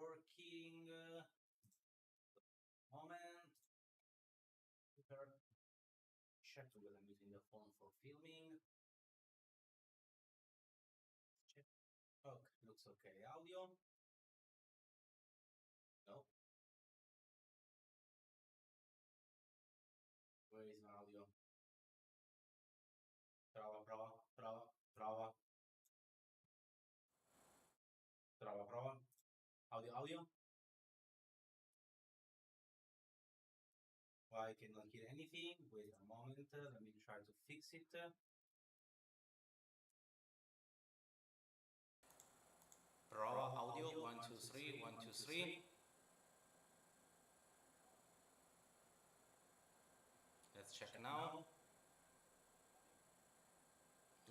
working. Moment. Check whether I'm using the phone for filming. Check. Okay, looks okay. Audio. No. Where is my audio? Prova, prova, prova, prova. Prova, prova. Audio, audio. Why I cannot hear anything? Wait a moment. Let me try to fix it. Prova audio 1 2 3 1 2 3. Let's check now.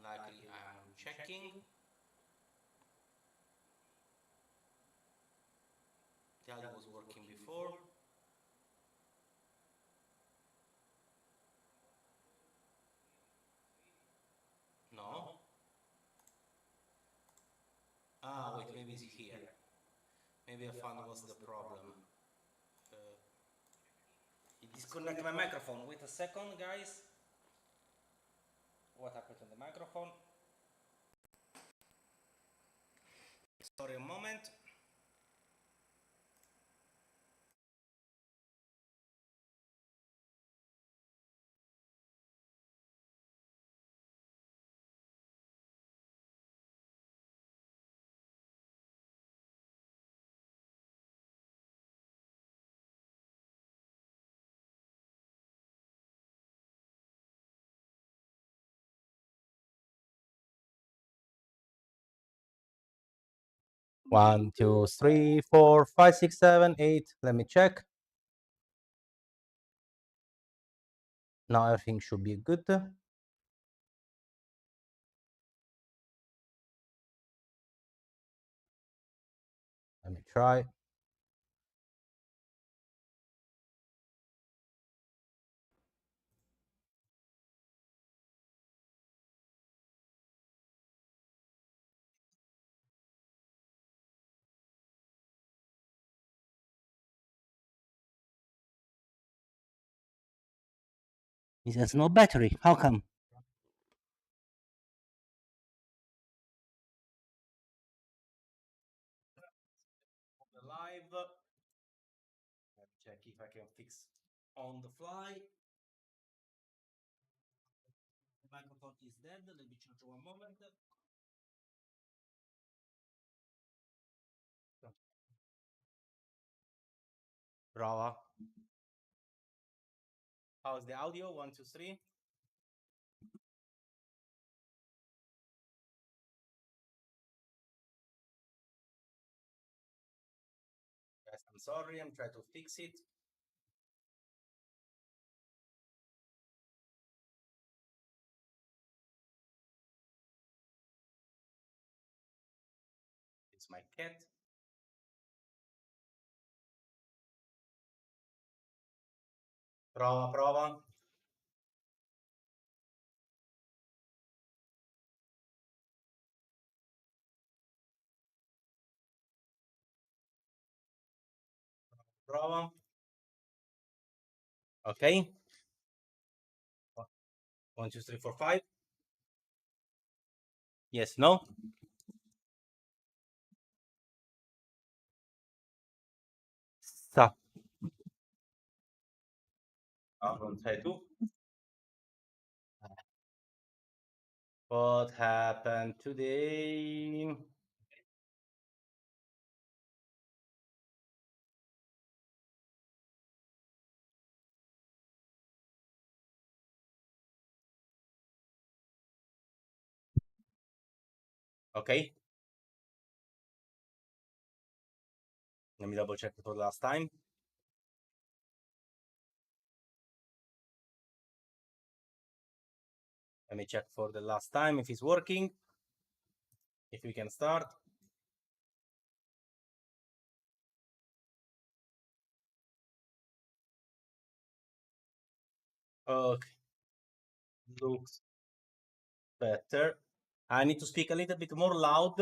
Likely I'm checking. The audio was working before. No. Ah, wait, maybe it's here. Maybe I found what's the problem. It disconnected my microphone. Wait a second, guys. What happened to the microphone? Sorry, a moment. One, two, three, four, five, six, seven, eight. Let me check. Now everything should be good. Let me try. It has no battery. How come? Live. Let me check if I can fix on the fly. The microphone is dead. Let me charge one moment. Brava. How's the audio? 1 2 3. Guys, I'm sorry. I'm trying to fix it. It's my cat. Prova, prova. Prova. Okay. 1 2 3 4 5. Yes, no. Stop. Non sei tu. What happened today? Okay. Let me double check for the last time. Let me check for the last time if it's working. If we can start. Okay. Looks better. I need to speak a little bit more loud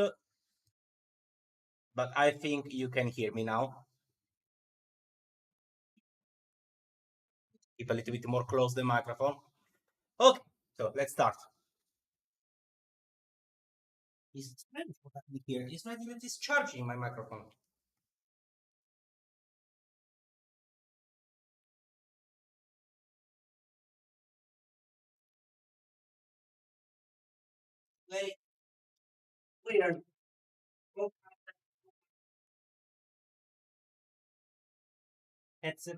but I think you can hear me now. Keep a little bit more close the microphone. Okay, so let's start. It's ready for me here. It's not even discharging my microphone. Very weird. Headset.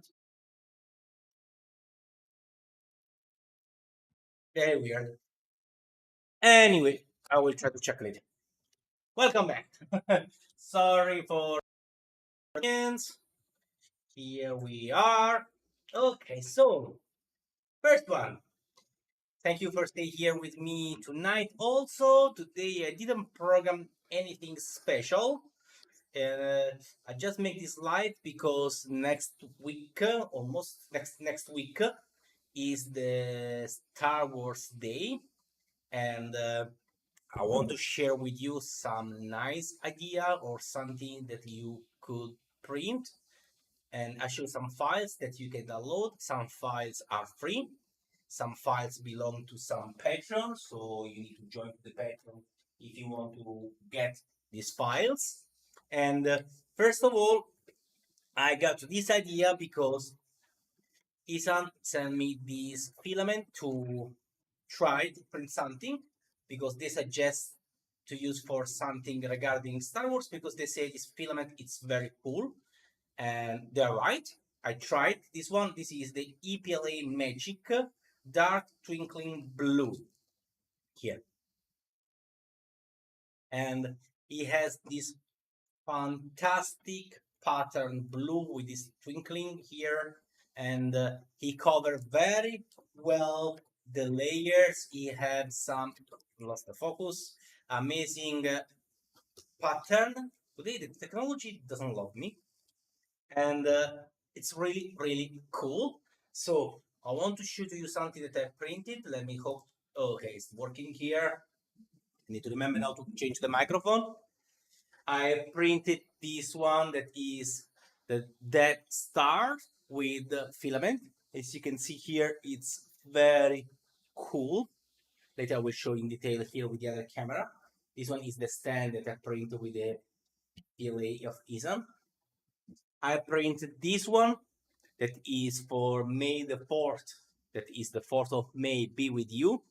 Very weird. Anyway, I will try to check later. Welcome back. Sorry for audience. Here we are. Okay, so first one. Thank you for staying here with me tonight. Also, today I didn't program anything special. Uh, I just make this live because next week, almost next week, is the Star Wars Day, and I want to share with you some nice idea or something that you could print, and I show some files that you can download. Some files are free, some files belong to some patron, so you need to join the patron if you want to get these files. And first of all, I got this idea because Esun sent me this filament to try to print something because they suggest to use for something regarding Star Wars because they say this filament it's very cool, and they're right. I tried this one. This is the EPLA Magic Dark Twinkling Blue here, and it has this fantastic pattern blue with this twinkling here, and he covered very well the layers. He had some lost the focus, amazing pattern. Today the technology doesn't love me, and it's really cool. So I want to show you something that I printed. Let me hope. Okay, it's working here. I need to remember now to change the microphone. I printed this one that is the Death Star with the filament. As you can see here, it's very cool. Later I will show in detail here with the other camera. This one is the stand that I printed with the PLA of Esun. I printed this one that is for May the 4th. That is the 4th of May be with you.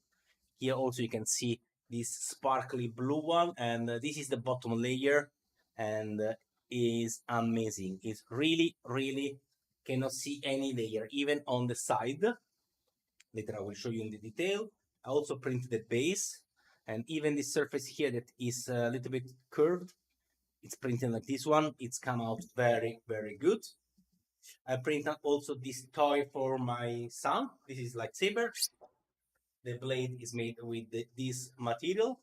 Here also you can see this sparkly blue one, and this is the bottom layer, and is amazing. It's really cannot see any layer even on the side. Later I will show you in the detail. I also printed the base, and even the surface here that is a little bit curved, it's printed like this one. It's come out very good. I printed also this toy for my son. This is Lightsaber. The blade is made with this material.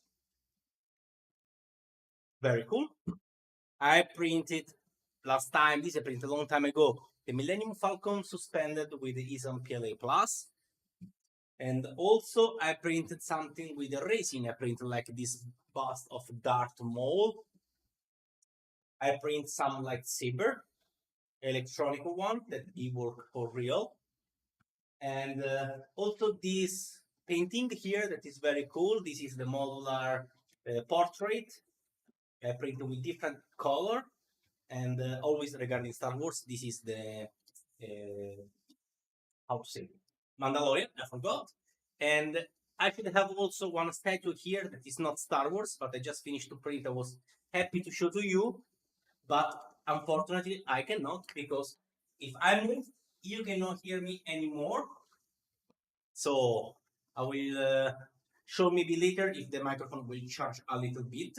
Very cool. I printed last time, this I printed a long time ago, the Millenium Falcon suspended with the Esun PLA Plus. And also I printed something with the resin. I printed like this bust of Darth Maul. I print some lightsaber, electronic one that it work for real. And also this painting here that is very cool. This is the modular portrait. I printed with different color, and always regarding Star Wars, this is the how to say Mandalorian. I forgot, and I should have also one statue here that is not Star Wars, but I just finished to print. I was happy to show to you, but unfortunately I cannot because if I move, you cannot hear me anymore. So I will show maybe later if the microphone will charge a little bit.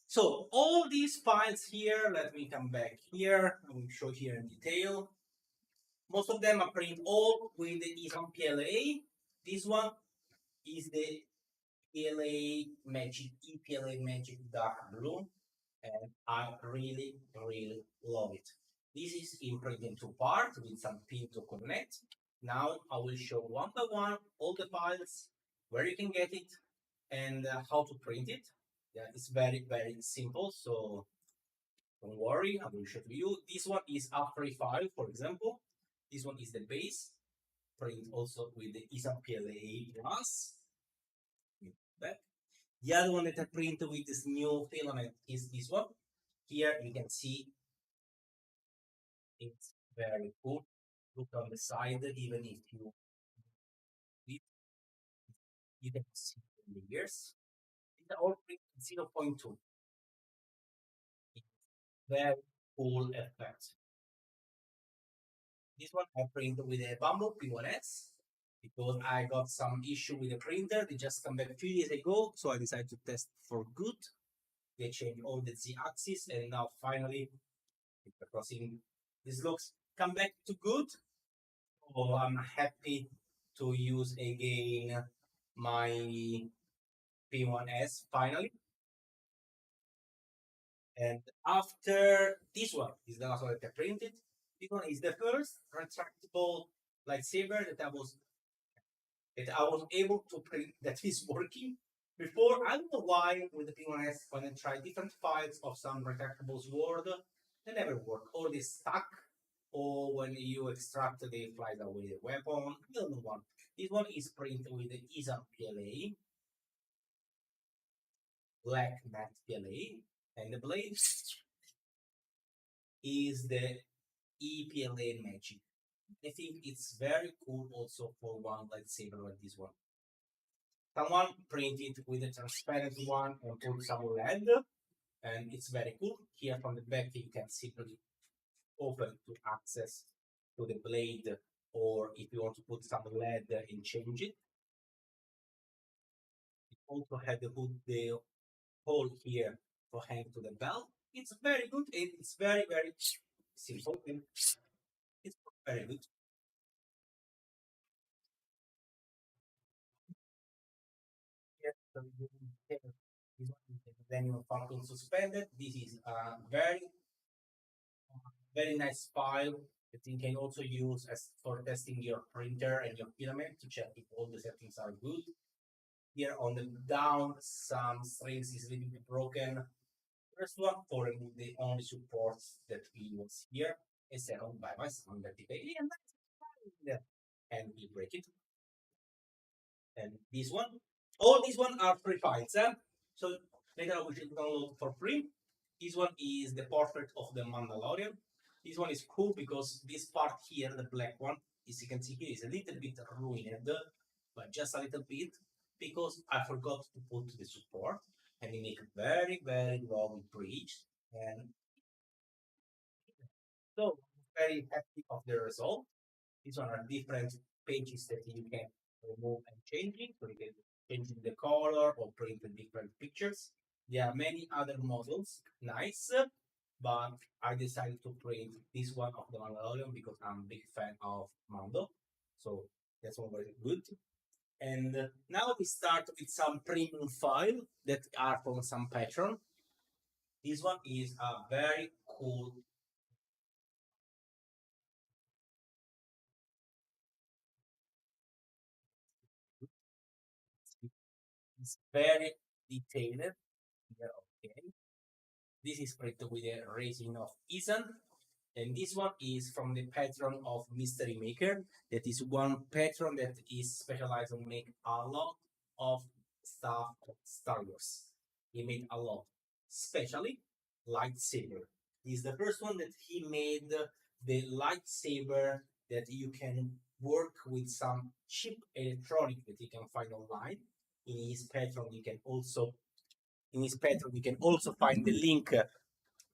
So all these files here, let me come back here. I will show here in detail. Most of them are printed all with the Esun PLA. This one is the PLA Magic, EPLA Magic Dark Blue, and I really love it. This is imprinted in two parts with some pin to connect. Now I will show one by one all the files, where you can get it, and how to print it. Yeah, it's very simple. So Don't worry, I will show you. This one is a free file, for example. This one is the base. Print also with the Esun PLA plus. Back. The other one that I print with this new filament is this one. Here you can see it's very cool. Look on the side, even if you you can see the layers. It's all print 0.2. It's very cool effect. This one I print with a Bumble P1S because I got some issue with the printer. They just come back a few days ago, so I decided to test for good. They changed all the Z-axis, and now finally, crossing, this looks come back to good. So I'm happy to use again my P1S finally. And after this one is the last one that I printed. This one is the first retractable lightsaber that I was able to print that is working. Before, I don't know why with the P1S, when I tried different files of some retractable sword, they never work. Or they stuck, or when you extract, they fly away the weapon. I don't know what. This one is printed with the Esun PLA, black matte PLA, and the blade is the EPLA Magic. I think it's very cool also for one lightsaber like this one. Someone printed with a transparent one and put some LED, and it's very cool. Here from the back you can simply open to access to the blade, or if you want to put some LED and change it. It also had the hole here for hang to the belt. It's very good. It's very simple. And it's very good. Here, so you have this one is the Millenium Falcon suspended. This is a very nice file that you can also use as for testing your printer and your filament to check if all the settings are good. Here on the down, some strings is a little bit broken. First one for the only supports that we use here. And second by my son vertically, and we break it. And this one, all these one are free files. So later we should download for free. This one is the portrait of the Mandalorian. This one is cool because this part here, the black one, as you can see here, is a little bit ruined, but just a little bit because I forgot to put the support, and we make a very long bridge. And so I'm very happy of the result. These one are different pages that you can remove and change it. So you can change the color or print the different pictures. There are many other models, nice, but I decided to print this one of the Mandalorian because I'm a big fan of Mando. So that's one very good. And now we start with some premium file that are from some patron. This one is a very cool. It's very detailed. Here, okay. This is printed with a resin of Esun. And this one is from the patron of Mystery Maker. That is one patron that is specialized on make a lot of stuff of Star Wars. He made a lot, especially lightsaber. He's the first one that he made the lightsaber that you can work with some cheap electronic that you can find online. In his patron, you can also find the link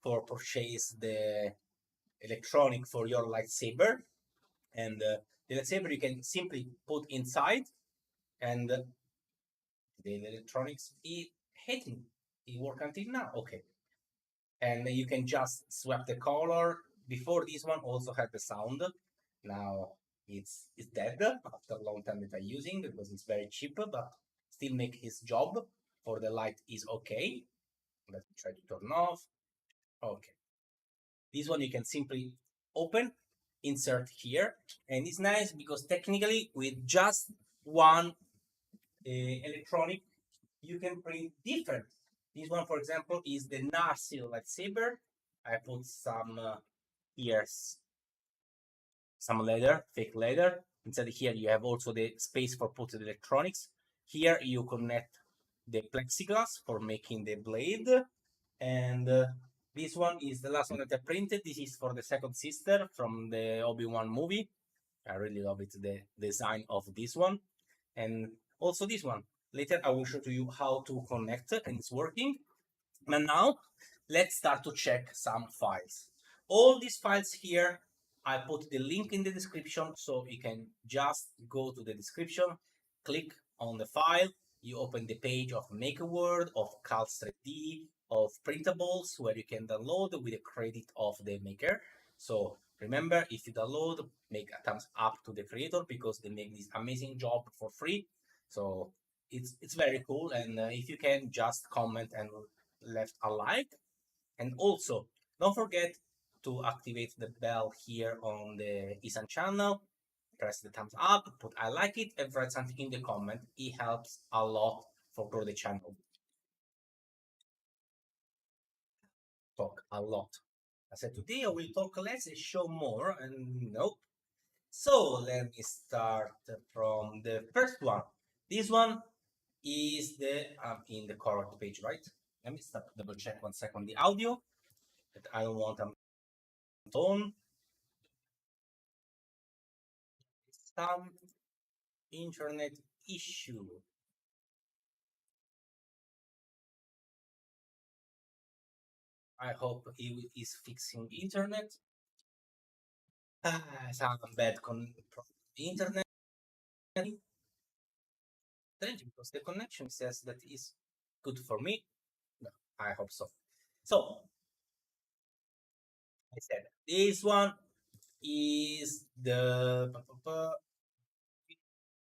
for purchase the electronic for your lightsaber, and the lightsaber you can simply put inside, and the electronics is hitting. It work until now, okay. And you can just swap the color. Before this one also had the sound. Now it's dead after a long time that I'm using because it's very cheap, but still make his job. For the light is okay. Let me try to turn off. Okay. This one you can simply open, insert here, and it's nice because technically with just one electronic, you can print different. This one, for example, is the Narsil lightsaber. I put some here, some leather, fake leather. Inside here, you have also the space for putting electronics. Here, you connect the plexiglass for making the blade. And this one is the last one that I printed. This is for the second sister from the Obi-Wan movie. I really love it, the design of this one. And also this one. Later, I will show to you how to connect it and it's working. And now let's start to check some files. All these files here, I put the link in the description so you can just go to the description, click on the file, you open the page of Make a Word, of Calc 3D, of printables where you can download with the credit of the maker. So remember, if you download, make a thumbs up to the creator because they make this amazing job for free. So it's very cool, and if you can just comment and left a like. And also, don't forget to activate the bell here on the Esun channel. Press the thumbs up, put I like it, and write something in the comment. It helps a lot for grow the channel. Talk a lot. I said today I will talk less and show more, and nope. So let me start from the first one. This one is the in the correct page, right? Let me stop, double check 1 second the audio. That I don't want a tone. Some internet issue. I hope it is fixing internet. Some bad internet. Strange because the connection says that is good for me. No, I hope so. So I said this one is the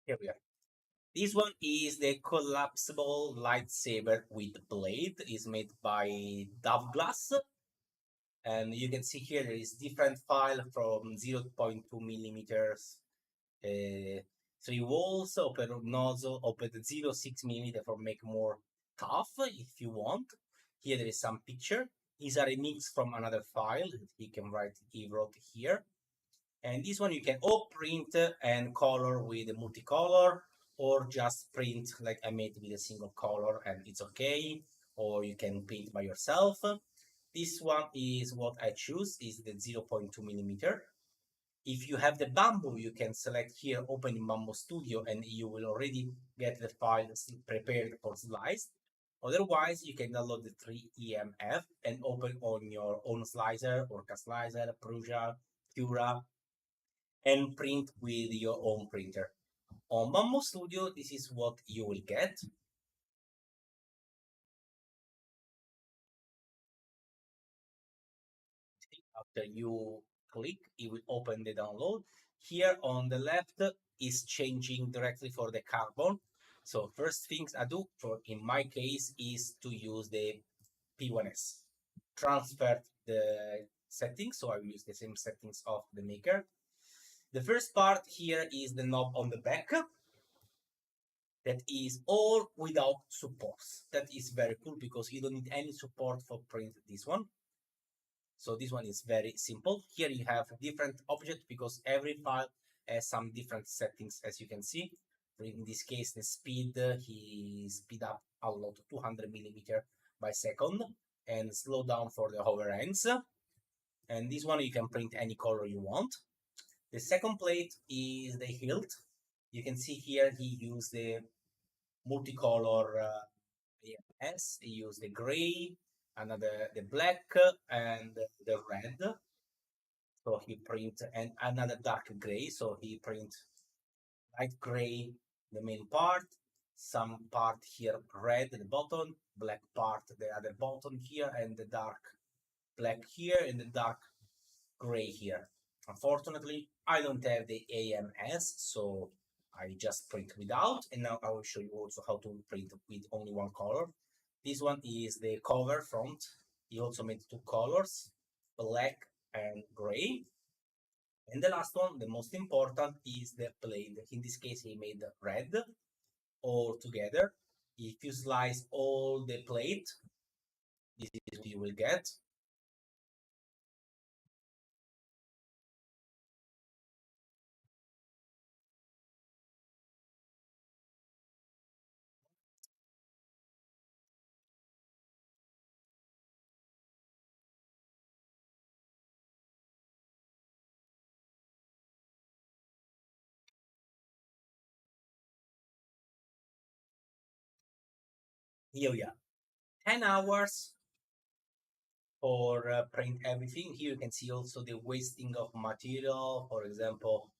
here we are. This one is the collapsible lightsaber with blade. Is made by Dove Glass, and you can see here there is different file from 0.2 millimeters, 3 walls, open nozzle, open 0.6 millimeter for make more tough if you want. Here there is some picture. These are a mix from another file. He can write, he wrote here. And this one you can or print and color with a multicolor, or just print like I made with a single color and it's okay. Or you can print by yourself. This one is what I choose, is the 0.2 millimeter. If you have the bamboo, you can select here, open in Bamboo Studio, and you will already get the files prepared for slice. Otherwise, you can download the 3EMF and open on your own slicer, Orca slicer, Prusa, Cura, and print with your own printer. On Bamboo Studio, this is what you will get. After you click, it will open the download. Here on the left is changing directly for the carbon. So first things I do for in my case is to use the P1S. Transfer the settings, so I will use the same settings of the maker. The first part here is the knob on the back. That is all without supports. That is very cool because you don't need any support for print this one. So this one is very simple. Here you have different objects because every file has some different settings, as you can see. In this case, the speed, he speed up a lot, 200 millimeter by second, and slow down for the overhangs. And this one you can print any color you want. The second plate is the hilt. You can see here he used the multicolor AMS. He used the gray, another the black, and the red. So he print and another dark gray. So he print light gray the main part, some part here red at the bottom, black part the other bottom here, and the dark black here and the dark gray here. Unfortunately, I don't have the AMS, so I just print without, and now I will show you also how to print with only one color. This one is the cover front. He also made two colors, black and gray. And the last one, the most important, is the blade. In this case, he made red all together. If you slice all the plate, this is what you will get. Here we are. 10 hours for print everything. Here you can see also the wasting of material. For example,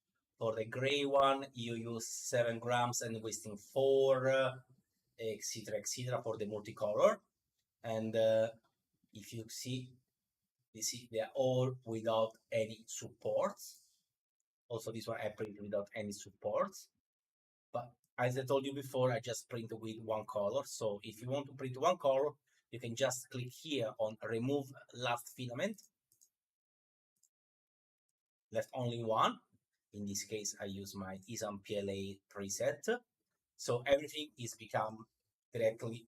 for the gray one, you use 7 grams and wasting 4, etc., for the multicolor. And if you see, they are all without any supports. Also, this one I print without any supports. But as I told you before, I just print with one color. So if you want to print one color, you can just click here on remove last filament. Left only one. In this case, I use my Esun PLA preset. So everything is become directly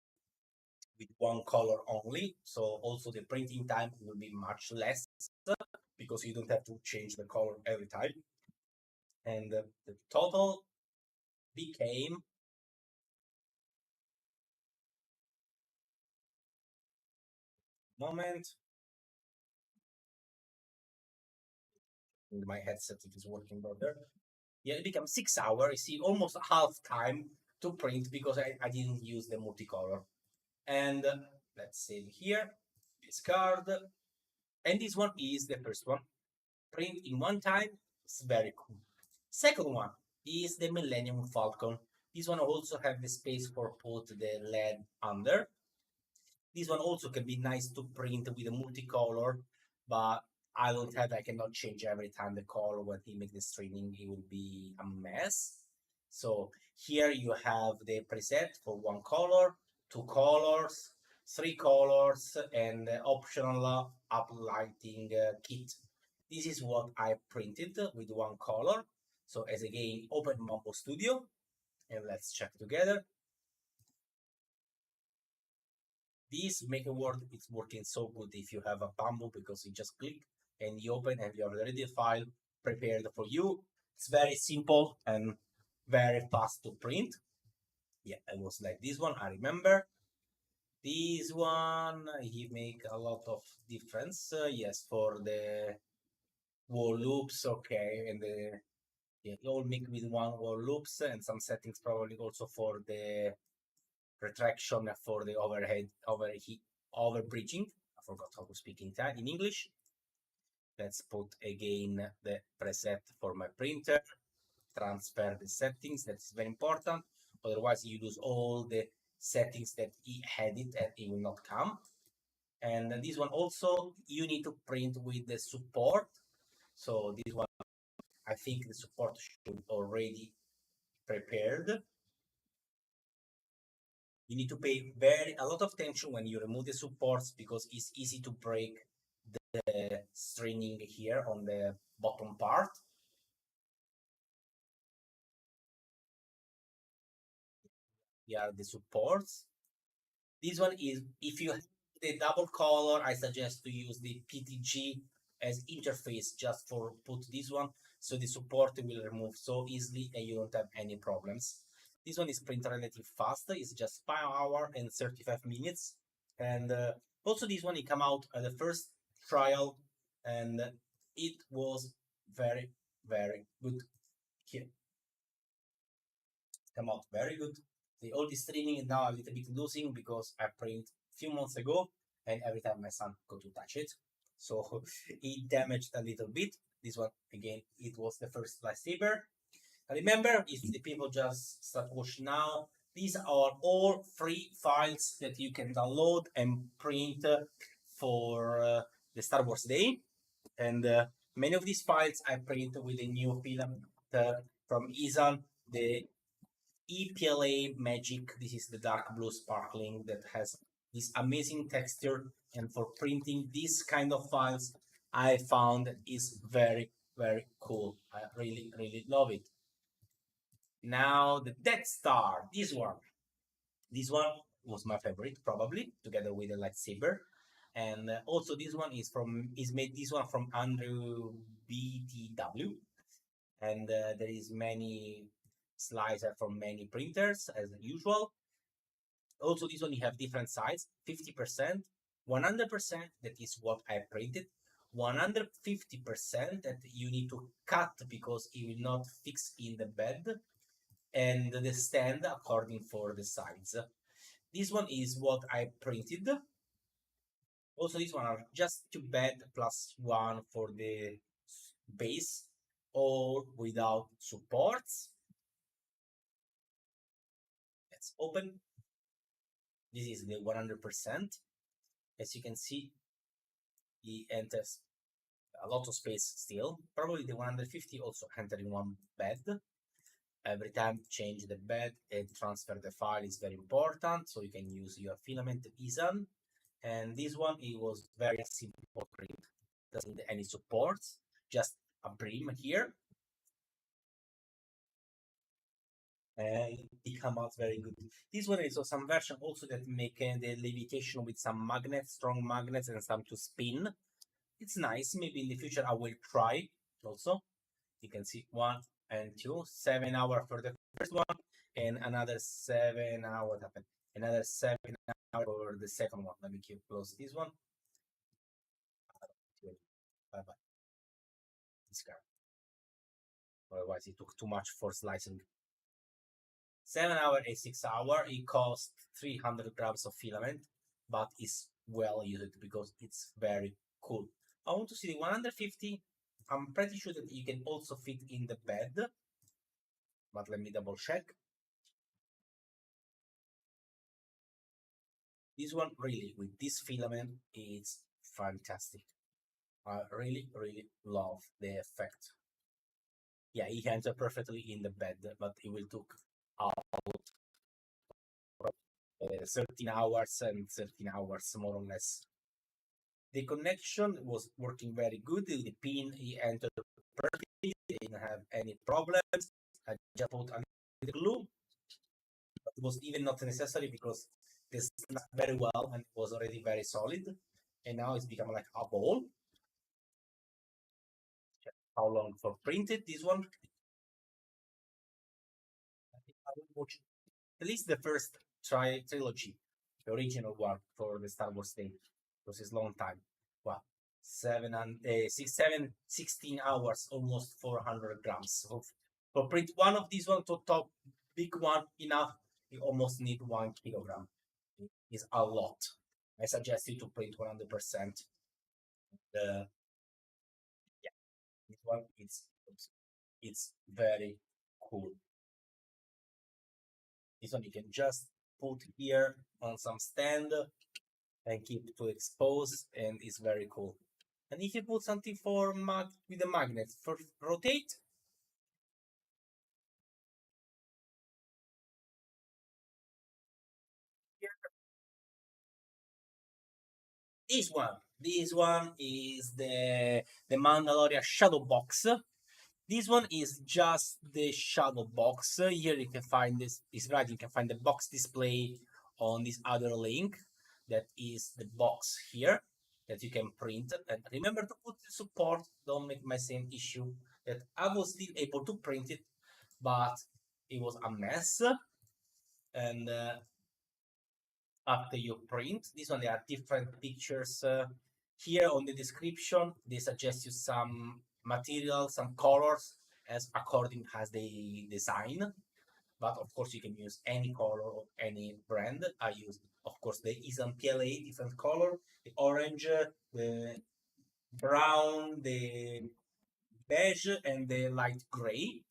with one color only. So also the printing time will be much less because you don't have to change the color every time. And the total became moment. My headset if it's working better. Yeah, it becomes 6 hours. You see, almost half time to print because I didn't use the multicolor. And let's save here. Discard. And this one is the first one. Print in one time. It's very cool. Second one is the Millennium Falcon. This one also have the space for put the LED under. This one also can be nice to print with a multicolor, but I don't have, I cannot change every time the color when he make the stringing, it will be a mess. So here you have the preset for one color, two colors, three colors, and the optional uplighting kit. This is what I printed with one color. So as again, open Mambo Studio and let's check together. This maker work is working so good if you have a bamboo because you just click and you open and you have already a file prepared for you. It's very simple and very fast to print. Yeah, it was like this one, I remember. This one, he make a lot of difference. Yes, for the wall loops, okay, and the yeah, you all make with one wall loops and some settings probably also for the retraction for the over bridging. I forgot how to speak in English. Let's put again the preset for my printer. Transfer the settings. That's very important. Otherwise, you lose all the settings that he had it and it will not come. And this one also, you need to print with the support. So this one, I think the support should already prepared. You need to pay a lot of attention when you remove the supports because it's easy to break the stringing here on the bottom part. Here are the supports. This one is, if you have the double color, I suggest to use the PTG as interface just for put this one. So the support will remove so easily and you don't have any problems. This one is print relatively fast. It's just 5 hours and 35 minutes. And also this one, it come out at the first trial and it was very, very good. Here, come out very good. The old is streaming and now a little bit losing because I print a few months ago and every time my son go to touch it, so it damaged a little bit. This one again, it was the first lightsaber. Remember, if the people just start watching now, these are all free files that you can download and print for the Star Wars Day. And many of these files I print with the new filament from Esun, the epla magic. This is the dark blue sparkling that has this amazing texture, and for printing this kind of files I found is very, very cool. I really, really love it. Now the Death Star, this one was my favorite probably together with the lightsaber. And also this one is made this one from Andrew BTW, and there is many slicer from many printers as usual. Also, this one you have different size, 50%, 100%, that is what I printed, 150% that you need to cut because it will not fix in the bed, and the stand according for the size. This one is what I printed. Also, this one are just two bed plus one for the base, all without supports. Let's open. This is the 100%. As you can see, he enters a lot of space still. Probably the 150 also entering one bed. Every time change the bed and transfer the file is very important. So you can use your Filament Esun. And this one, it was very simple to print. Doesn't need any supports, just a brim here. And it come out very good. This one is some version also that make the levitation with some magnets, strong magnets, and some to spin. It's nice. Maybe in the future I will try also. You can see 1 and 2, 7 hours for the first one, and another 7 hours. Another 7 hours for the second one. Let me close this one. Bye bye. Discard. Otherwise, it took too much for slicing. 7 hours and 6 hours. It costs 300 grams of filament, but it's well used because it's very cool. I want to see the 150. I'm pretty sure that you can also fit in the bed, but let me double check. This one really, with this filament, is fantastic. I really, really love the effect. Yeah, it enter perfectly in the bed, but it will take out 13 hours and 13 hours more or less. The connection was working very good. The pin he entered perfectly, didn't have any problems. I just put a little glue, but it was even not necessary because this snapped very well and it was already very solid. And now it's become like a ball. Check how long for printed this one. I think I will watch at least the first trilogy, the original one for the Star Wars thing, because it's long time. Wow, 16 hours, almost 400 grams. So for print one of these one to top big one enough, you almost need 1 kilogram. It's a lot. I suggest you to print 100%. The yeah, this one it's very cool. This one you can just put here on some stand and keep to expose, and it's very cool. And if you put something for with a magnet for rotate, this one is the Mandalorian Shadow Box. This one is just the Shadow Box. Here you can find this right. You can find the box display on this other link. That is the box here that you can print. And remember to put the support. Don't make my same issue that I was still able to print it, but it was a mess. And after you print, this one there are different pictures here on the description. They suggest you some material, some colors as according as the design. But of course you can use any color of any brand. I use of course the Esun PLA, different color, the orange, the brown, the beige, and the light gray.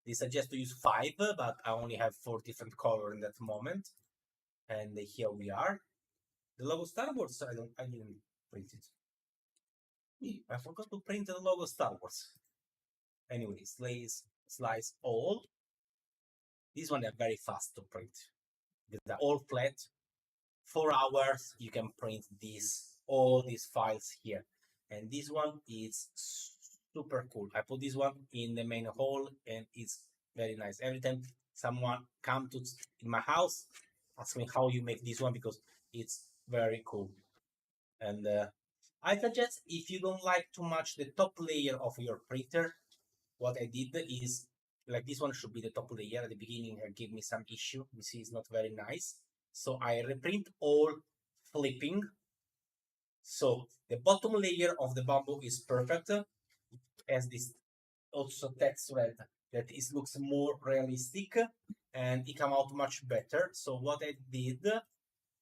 They suggest to use 5, but I only have 4 different colors in that moment. And here we are. The logo Star Wars, I didn't print it. I forgot to print the logo Star Wars. Anyway, slice all. These one are very fast to print. They're all flat. 4 hours, you can print all these files here. And this one is super cool. I put this one in the main hall and it's very nice. Every time someone come to in my house, ask me how you make this one because it's very cool. And I suggest if you don't like too much the top layer of your printer, what I did is like this one should be the top layer. At the beginning, it gave me some issue. You see, it's not very nice. So I reprint all flipping. So the bottom layer of the bamboo is perfect. As this also text red. that it looks more realistic and it come out much better. So what I did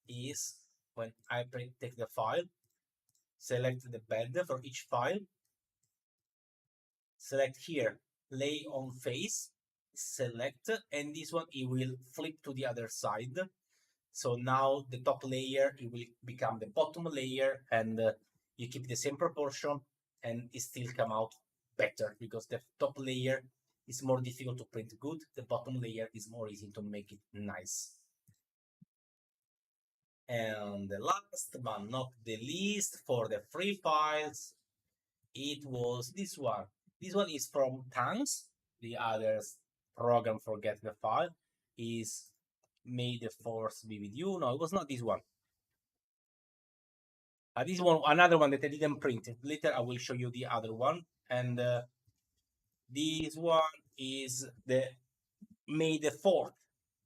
is when I take the file, select the bed for each file, select here, lay on face, select, and this one it will flip to the other side. So now the top layer, it will become the bottom layer, and you keep the same proportion and it still come out better because the top layer is more difficult to print good. The bottom layer is more easy to make it nice. And the last but not the least for the free files, it was this one. This one is from Tanks. The other program for get the file is May the Force be with you. No, it was not this one. This one, another one that I didn't print. Later I will show you the other one. And this one is the May the 4th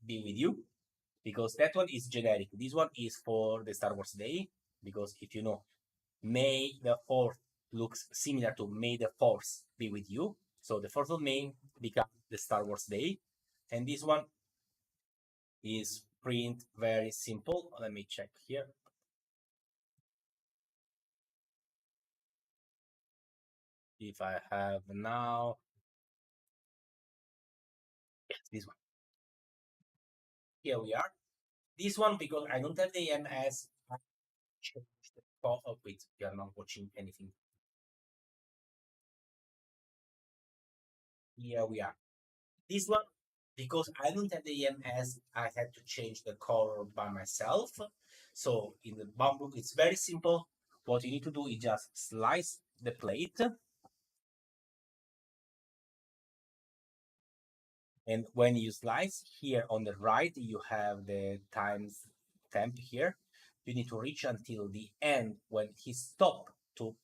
be with you, because that one is generic. This one is for the Star Wars Day, because if you know, May the 4th looks similar to May the 4th be with you. So the 4th of May becomes the Star Wars Day. And this one is print very simple. Let me check here. If I have now, yes, this one. Here we are. This one, because I don't have the EMS, I changed the color of it. You are not watching anything. Here we are. This one, because I don't have the EMS, I had to change the color by myself. So in the bamboo, it's very simple. What you need to do is just slice the plate. And when you slice here on the right, you have the times temp here. You need to reach until the end when he stop to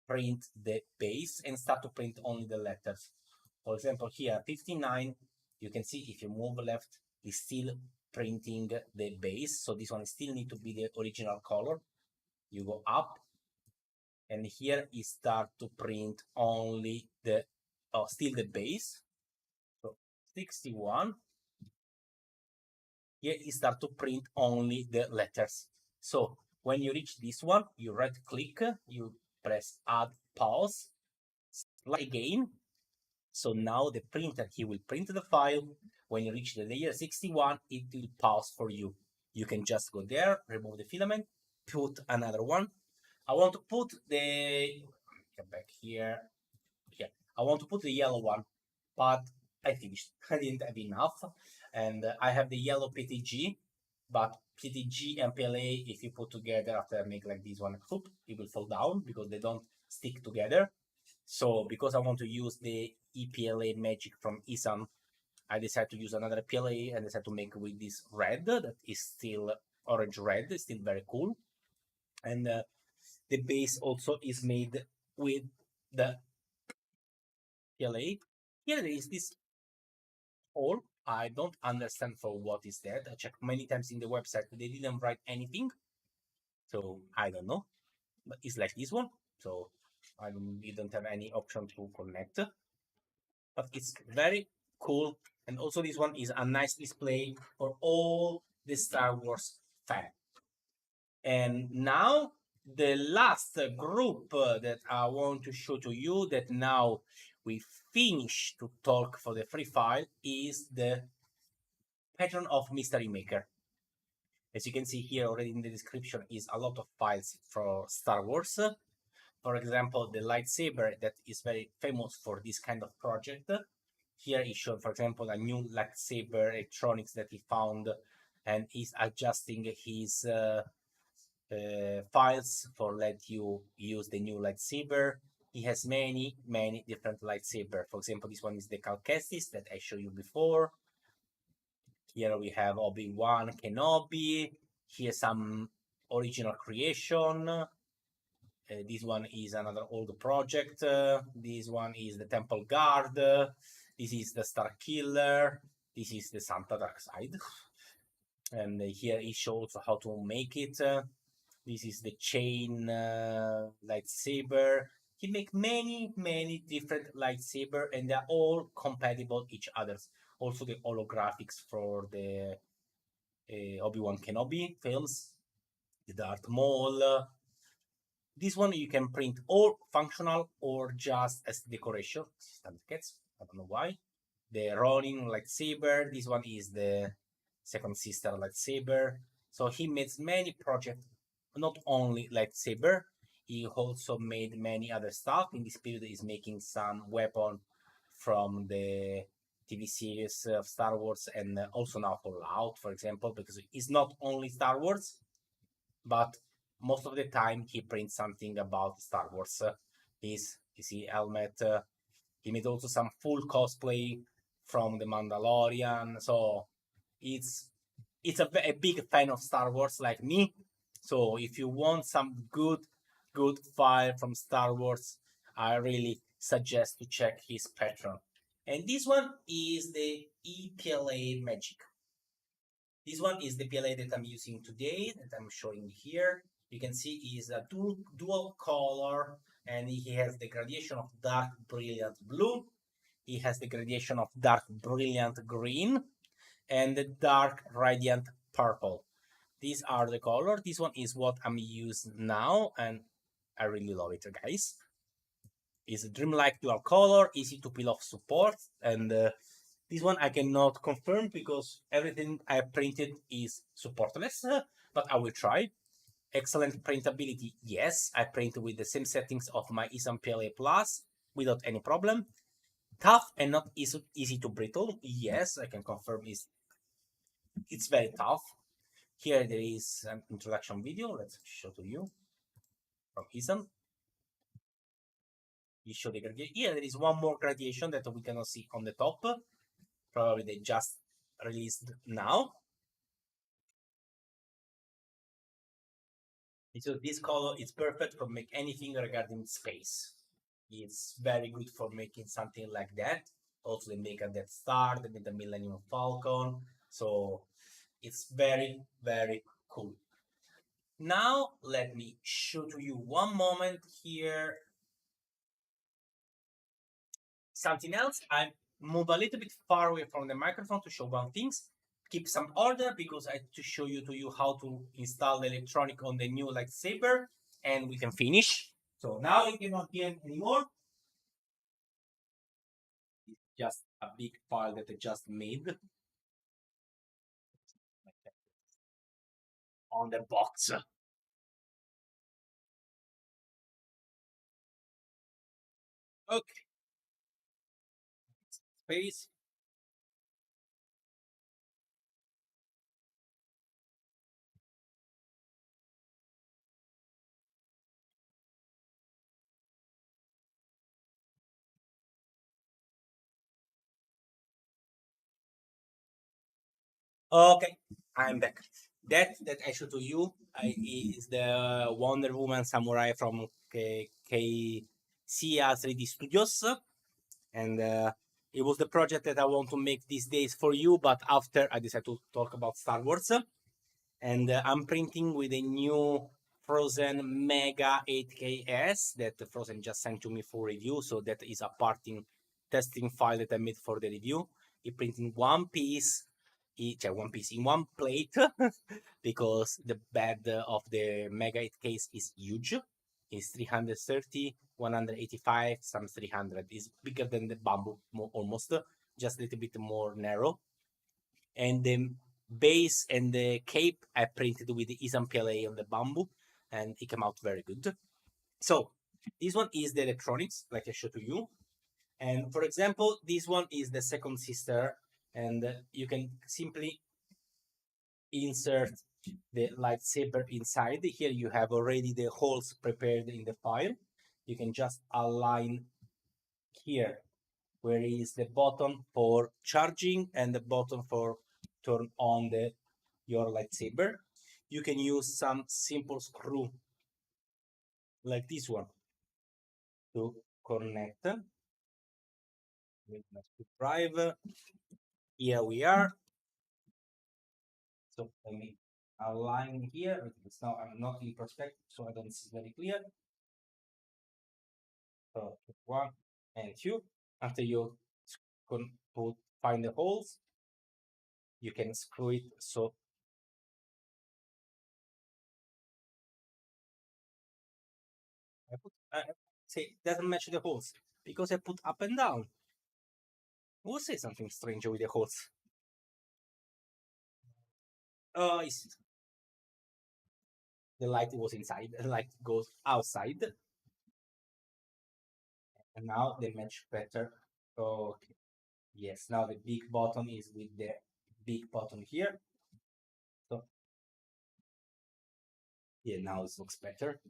print the base and start to print only the letters. For example, here 59, you can see if you move left, it's still printing the base. So this one still need to be the original color. You go up, and here it start to print only the, still the base. So 61, here it start to print only the letters. So when you reach this one, you right click, you press add pause, slide again. So now the printer, he will print the file. When you reach the layer 61, it will pause for you. You can just go there, remove the filament, put another one. I want to put the, get back here, yeah, I want to put the yellow one, but I finished. I didn't have enough. And I have the yellow PTG, but PTG and PLA, if you put together after I make like this one, it will fall down because they don't stick together. So because I want to use the EPLA magic from Esun, I decided to use another PLA and decided to make with this red that is still orange red, it's still very cool. And the base also is made with the PLA. Here there is this hole. I don't understand for what is that. I checked many times in the website, they didn't write anything. So I don't know, but it's like this one. So we don't have any option to connect, but it's very cool. And also this one is a nice display for all the Star Wars fans. And now the last group that I want to show to you, that now we finish to talk for the free file, is the Patron of Mystery Maker. As you can see here already in the description is a lot of files for Star Wars. For example, the lightsaber that is very famous for this kind of project. Here he showed, for example, a new lightsaber electronics that he found, and is adjusting his files for let you use the new lightsaber. He has many different lightsaber. For example, this one is the Cal Kestis that I showed you before. Here we have Obi-Wan Kenobi. Here's some original creation. This one is another old project. This one is the Temple Guard. This is the Star Killer. This is the Santa Darkseid. And here it shows how to make it. This is the chain lightsaber. he make many different lightsaber, and they're all compatible each others. Also the holographics for the Obi-Wan Kenobi films, the Darth Maul. This one you can print or functional or just as decoration. Certificates. I don't know why. The Ronin lightsaber. This one is the second sister lightsaber. So he makes many projects, not only lightsaber. He also made many other stuff. In this period, he's making some weapon from the TV series of Star Wars and also now Fallout, for example, because it's not only Star Wars, but most of the time he prints something about Star Wars. His you see helmet. He made also some full cosplay from the Mandalorian. So it's a big fan of Star Wars like me. So if you want some good file from Star Wars, I really suggest to check his Patreon. And this one is the EPLA Magic. This one is the PLA that I'm using today, that I'm showing here. You can see is a dual color, and he has the gradation of dark brilliant blue. He has the gradation of dark brilliant green and the dark radiant purple. These are the colors. This one is what I'm using now, and I really love it, guys. It's a dreamlike dual color, easy to peel off support, and this one I cannot confirm because everything I printed is supportless, but I will try. Excellent printability, yes. I print with the same settings of my Esun PLA Plus without any problem. Tough and not easy to brittle, yes, I can confirm it's very tough. Here there is an introduction video, let's show to you from Esun. You show the gradation. Here there is one more gradation that we cannot see on the top. Probably they just released now. So this color is perfect for make anything regarding space. It's very good for making something like that. Also, they make a Death Star, they made the Millennium Falcon. So it's very cool. Now let me show to you one moment here. Something else. I move a little bit far away from the microphone to show one things. Keep some order because I have to show you how to install the electronic on the new lightsaber, and we can finish. So now you cannot hear anymore. It's just a big file that I just made on the box. Okay, space. Okay, I'm back. That I showed to you is the Wonder Woman Samurai from KCA 3D Studios, and it was the project that I want to make these days for you. But after I decided to talk about Star Wars, and I'm printing with a new Frozen Mega 8KS that Frozen just sent to me for review. So that is a parting testing file that I made for the review. It printing one piece, each one piece in one plate because the bed of the Mega 8 case is huge. It's 330, 185, some 300. It's bigger than the bamboo, almost, just a little bit more narrow. And the base and the cape I printed with the Isam PLA on the bamboo, and it came out very good. So this one is the electronics, like I showed to you. And for example, this one is the second sister, and you can simply insert the lightsaber inside. Here you have already the holes prepared in the file. You can just align here where is the button for charging and the button for turn on your lightsaber. You can use some simple screw like this one to connect with my screwdriver. Here we are. So let me align here. It's now I'm not in perspective, so I don't see very clear. 1 and 2. After you find the holes, you can screw it. So I say it doesn't match the holes because I put up and down. We'll say something strange with the holes. The light was inside, the light goes outside, and now they match better. Okay, yes, now the big button is with the big button here. So yeah, now it looks better.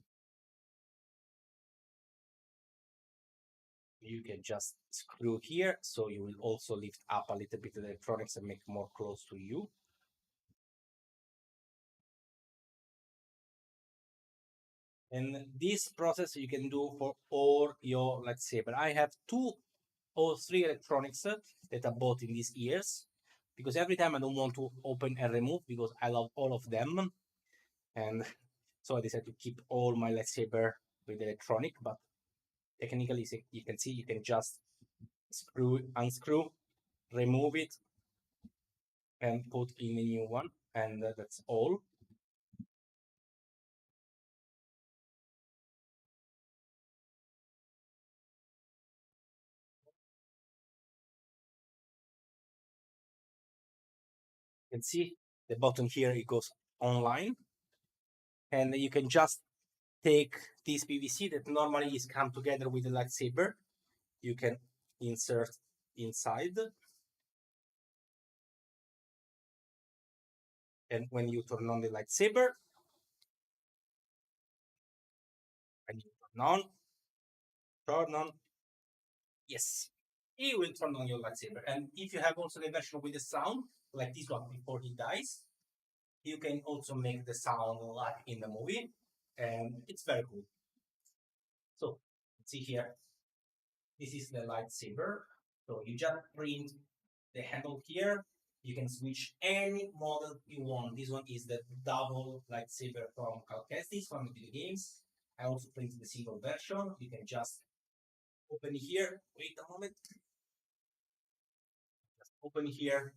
You can just screw here, so you will also lift up a little bit the electronics and make more close to you. And this process you can do for all your lightsaber. I have 2 or 3 electronics that I bought in these years because every time I don't want to open and remove because I love all of them. And so I decided to keep all my lightsaber with electronic, but technically you can see you can just unscrew, remove it, and put in a new one, and that's all. You can see the button here, it goes online, and you can just take this PVC that normally is come together with the lightsaber. You can insert inside, and when you turn on the lightsaber, and you turn on, yes, it will turn on your lightsaber. And if you have also the version with the sound, like this one before he dies, you can also make the sound like in the movie, and it's very cool. So see here, this is the lightsaber. So you just print the handle here. You can switch any model you want. This one is the double lightsaber from Cal Kestis from the video games. I also printed the single version. You can just open here. Wait a moment. Just open here.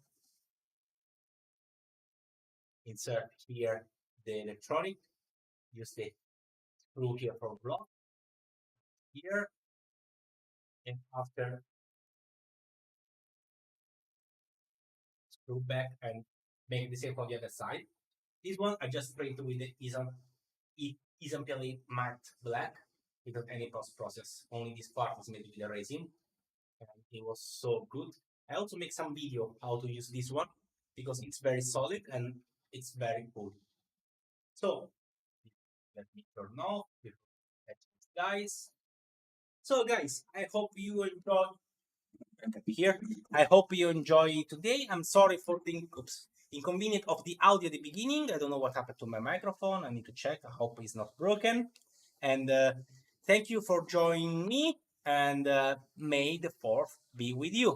Insert here the electronic. Use the screw here for block here. And after screw back and make the same on the other side. This one I just printed with the Esun matte black without any post process. Only this part is made with the resin, and it was so good. I also make some video how to use this one because it's very solid and it's very cool. So let me turn off guys. So guys, I hope you enjoyed here. I hope you enjoy today. I'm sorry for the inconvenience of the audio at the beginning. I don't know what happened to my microphone. I need to check. I hope it's not broken. And thank you for joining me. And may the 4th be with you.